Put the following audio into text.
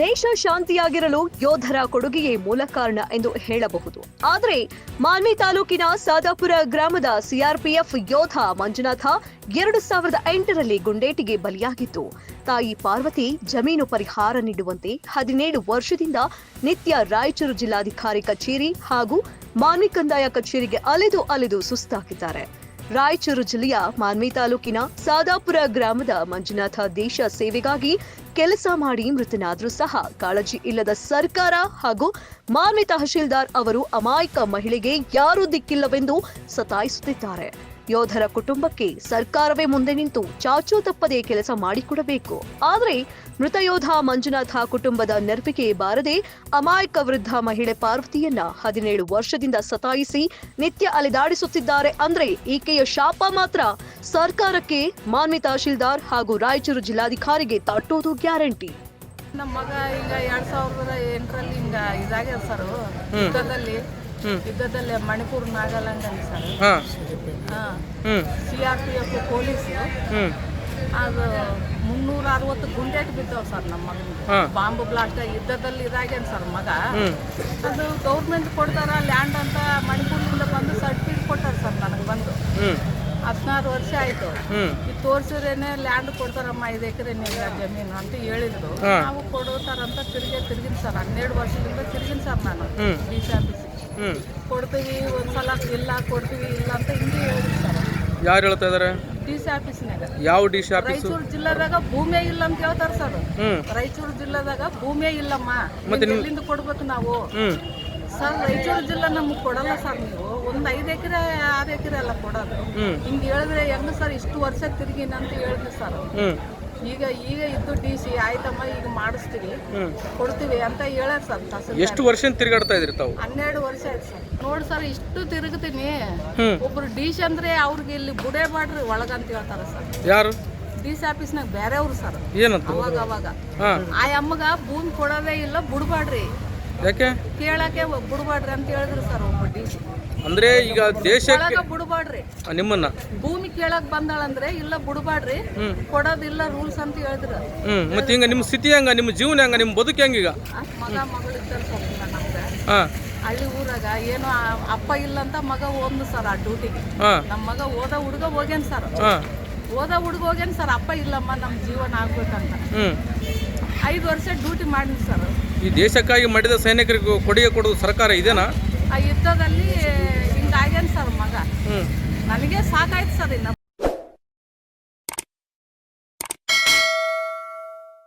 ದೇಶ ಶಾಂತಿಯಾಗಿರಲು ಯೋಧರ ಕೊಡುಗೆಯೇ ಮೂಲ ಕಾರಣ ಎಂದು ಹೇಳಬಹುದು. ಆದರೆ ಮಾನ್ವಿ ತಾಲೂಕಿನ ಸಾದಾಪುರ ಗ್ರಾಮದ ಸಿಆರ್ಪಿಎಫ್ ಯೋಧ ಮಂಜುನಾಥ 2008ರಲ್ಲಿ ಗುಂಡೇಟಿಗೆ ಬಲಿಯಾಗಿತ್ತು. ತಾಯಿ ಪಾರ್ವತಿ ಜಮೀನು ಪರಿಹಾರ ನೀಡುವಂತೆ 17 ವರ್ಷದಿಂದ ನಿತ್ಯ ರಾಯಚೂರು ಜಿಲ್ಲಾಧಿಕಾರಿ ಕಚೇರಿ ಹಾಗೂ ಮಾನ್ವಿ ಕಂದಾಯ ಕಚೇರಿಗೆ ಅಲೆದು ಸುಸ್ತಾಗಿದ್ದಾರೆ. ರಾಯಚೂರು ಜಿಲ್ಲೆಯ ಮಾನ್ವಿ ತಾಲೂಕಿನ ಸಾದಾಪುರ ಗ್ರಾಮದ ಮಂಜುನಾಥ ದೇಶ ಸೇವೆಗಾಗಿ ಕೆಲಸ ಮಾಡಿ ಮೃತನಾದರೂ ಸಹ ಕಾಳಜಿ ಇಲ್ಲದ ಸರ್ಕಾರ ಹಾಗೂ ಮಾನ್ವಿ ತಹಶೀಲ್ದಾರ್ ಅವರು ಅಮಾಯಕ ಮಹಿಳೆಗೆ ಯಾರೂ ದಿಕ್ಕಿಲ್ಲವೆಂದು ಸತಾಯಿಸುತ್ತಿದ್ದಾರೆ. ಯೋಧರ ಕುಟುಂಬಕ್ಕೆ ಸರ್ಕಾರವೇ ಮುಂದೆ ನಿಂತು ಚಾಚೂ ತಪ್ಪದೆ ಕೆಲಸ ಮಾಡಿಕೊಡಬೇಕು. ಆದರೆ ಮೃತ ಯೋಧ ಮಂಜುನಾಥ ಕುಟುಂಬದ ನೆರವಿಗೆ ಬಾರದೆ ಅಮಾಯಕ ವೃದ್ಧ ಮಹಿಳೆ ಪಾರ್ವತಿಯನ್ನ 17 ವರ್ಷದಿಂದ ಸತಾಯಿಸಿ ನಿತ್ಯ ಅಲೆದಾಡಿಸುತ್ತಿದ್ದಾರೆ. ಅಂದ್ರೆ ಈಕೆಯ ಶಾಪ ಮಾತ್ರ ಸರ್ಕಾರಕ್ಕೆ, ಮಾನ್ವಿ ತಹಶೀಲ್ದಾರ್ ಹಾಗೂ ರಾಯಚೂರು ಜಿಲ್ಲಾಧಿಕಾರಿಗೆ ತಟ್ಟೋದು ಗ್ಯಾರಂಟಿ. ನಮ್ಮ ಮಗ ಈಗ 2008ರಲ್ಲಿ ಹಿಂಗ ಇದಾಗ್ಯದ ಸರ್. ಯುದ್ಧದಲ್ಲಿ ಮಣಿಪುರ ನಾಗಾಲ್ಯಾಂಡ್ ಅಲ್ಲಿ ಸರ್. ಸಿಆರ್ಪಿಎಫ್ ಪೊಲೀಸ್ ಅದು 360 ಗುಂಡೇಟ್ ಬಿದ್ದಾವ ಸರ್ ನಮ್ಮ ಮಗನಿಗೆ. ಬಾಂಬ್ ಬ್ಲಾಸ್ಟ್ ಯುದ್ಧದಲ್ಲಿ ಇದಾಗ್ಯಾನ ಸರ್ ಮಗ. ಅದು ಗೌರ್ಮೆಂಟ್ ಕೊಡ್ತಾರ ಲ್ಯಾಂಡ್ ಅಂತ ಮಣಿಪುರದಿಂದ ಬಂದು ಸರ್ಟಿಫಿಕೇಟ್ ಕೊಟ್ಟಾರ ಸರ್ ನನಗೆ ಬಂದು. 16 ವರ್ಷ ಆಯ್ತು. ಇದು ತೋರಿಸಿದ್ರೇನೆ ಲ್ಯಾಂಡ್ ಕೊಡ್ತಾರಮ್ಮ 5 ಎಕರೆ ನಿಮ್ಗೆ ಜಮೀನು ಅಂತ ಹೇಳಿದ್ರು. ನಾವು ಕೊಡೋತಾರಂತ ತಿರ್ಗಿನ್ ಸರ್. 12 ವರ್ಷದಿಂದ ತಿರ್ಗಿನ್ ಸರ್ ನಾನು ಡಿ ಸಿ ಆಫೀಸ್. ಕೊಡ್ತೀವಿ ಒಂದ್ಸಲ ಇಲ್ಲ, ಕೊಡ್ತೀವಿ ಇಲ್ಲ ಅಂತ ಹಿಂಗೆ ಹೇಳಿದ್ರು ಸರ್. ಯಾರು ಹೇಳ್ತಾ ಇದಾರೆ? ಡಿ ಸಿ ಆಫೀಸ್ನಾಗ. ಯಾವ ಡಿ ಸಿ ಆಫೀಸ್? ರಾಯಚೂರು ಜಿಲ್ಲಾದಾಗ ಭೂಮಿ ಇಲ್ಲ ಅಂತ ಹೇಳ್ತಾರ ಸರ್. ರಾಯಚೂರು ಜಿಲ್ಲಾದಾಗ ಭೂಮಿ ಇಲ್ಲಮ್ಮ, ಎಲ್ಲಿಂದ ಕೊಡ್ಬೇಕು ನಾವು ಸರ್? ರಾಯಚೂರು ಜಿಲ್ಲಾ ನಮ್ಗೆ ಕೊಡಲ್ಲ ಸರ್. ನೀವು ಒಂದು 5 ಎಕರೆ 6 ಎಕರೆ ಎಲ್ಲ ಕೊಡೋದು. ಹಿಂಗೆ ಹೇಳಿದ್ರೆ ಹೆಂಗ ಸರ್? ಇಷ್ಟು ವರ್ಷ ತಿರುಗಿನ ಅಂತ ಹೇಳಿದ್ವಿ ಸರ್. ಈಗ ಇದ್ದು ಡಿ ಸಿ ಆಯ್ತಮ್ಮ ಈಗ ಮಾಡಿಸ್ತೀವಿ ಕೊಡ್ತೀವಿ ಅಂತ ಹೇಳ್ಯಾರ ಸರ್. ಎಷ್ಟು ವರ್ಷ ತಿರುಗಾಡ್ತಾ ಇದ್ರಿ ತಾವು? 12 ವರ್ಷ ಆಯ್ತು ಸರ್. ನೋಡಿ ಸರ್, ಇಷ್ಟು ತಿರುಗ್ತೀನಿ. ಒಬ್ರು ಡಿ ಸಿ ಅಂದ್ರೆ ಅವ್ರಿಗೆ ಇಲ್ಲಿ ಬುಡೇ ಮಾಡ್ರಿ ಒಳಗಂತ ಹೇಳ್ತಾರ ಸರ್. ಯಾರು? ಡಿ ಸಿ ಆಫೀಸ್ನಾಗ ಬೇರೆಯವ್ರು ಸರ್. ಏನಂತ? ಅವಾಗ ಆ ಅಮ್ಮಗ ಭೂಮಿ ಕೊಡೋದೇ ಇಲ್ಲ, ಬುಡ್ಬಾಡ್ರಿ, ಯಾಕೆ ಕೇಳಕ್ಕೆ ಬುಡ್ಬಾಡ್ರಿ ಅಂತ ಹೇಳಿದ್ರು ಸರ್ ಒಬ್ಬ ಡಿ ಸಿ. ಅಂದ್ರೆ ಈಗ ದೇಶಕ್ಕೆ ಬುಡ್ಬಾಡ್ರಿ, ನಿಮ್ಮನ್ನ ಭೂಮಿ ಕೇಳಕ್ ಬಂದಾಳಂದ್ರೆ ಇಲ್ಲ ಬುಡ್ಬಾಡ್ರಿ, ಕೊಡೋದಿಲ್ಲ ರೂಲ್ಸ್ ಅಂತ ಹೇಳಿದ್ರು. ಮತ್ತೆ ಹಿಂಗ ನಿಮ್ಮ ಸ್ಥಿತಿ ಹೆಂಗ, ನಿಮ್ಮ ಜೀವನ ಹೆಂಗ, ನಿಮ್ಮ ಬದುಕು ಹೆಂಗೀಗ? ಮಗಳಿದ್ದಾರೆ ಸರ್ ನಮ್ಗೆ ಹಳ್ಳಿ ಊರಾಗ. ಏನು ಅಪ್ಪ ಇಲ್ಲ ಅಂತ ಮಗ ಹೋದ್ನು ಸರ್ ಆ ಡ್ಯೂಟಿಗೆ. ನಮ್ಮ ಮಗ ಓದ ಹುಡುಗ ಹೋಗ್ಯಾನ ಸರ್. ಹೋಗ್ಯಾನ ಸರ್. ಅಪ್ಪ ಇಲ್ಲಮ್ಮ ನಮ್ಮ ಜೀವನ ಆಗ್ಬೇಕಂತ 5 ವರ್ಷ ಡ್ಯೂಟಿ ಮಾಡಿನಿ ಸರ್. ಈ ದೇಶಕ್ಕಾಗಿ ಮಾಡಿದ ಸೈನಿಕರಿಗೆ ಕೊಡುಗೆ ಕೊಡೋದು ಸರ್ಕಾರ ಇದೇನಾ? ಆ ಯುದ್ಧದಲ್ಲಿ ಹಿಂಗಾಗ್ಯಾನ ಸರ್ ಮಗ. ನನಗೆ ಸಾಕಾಯ್ತು ಸರ್. ಇನ್ನು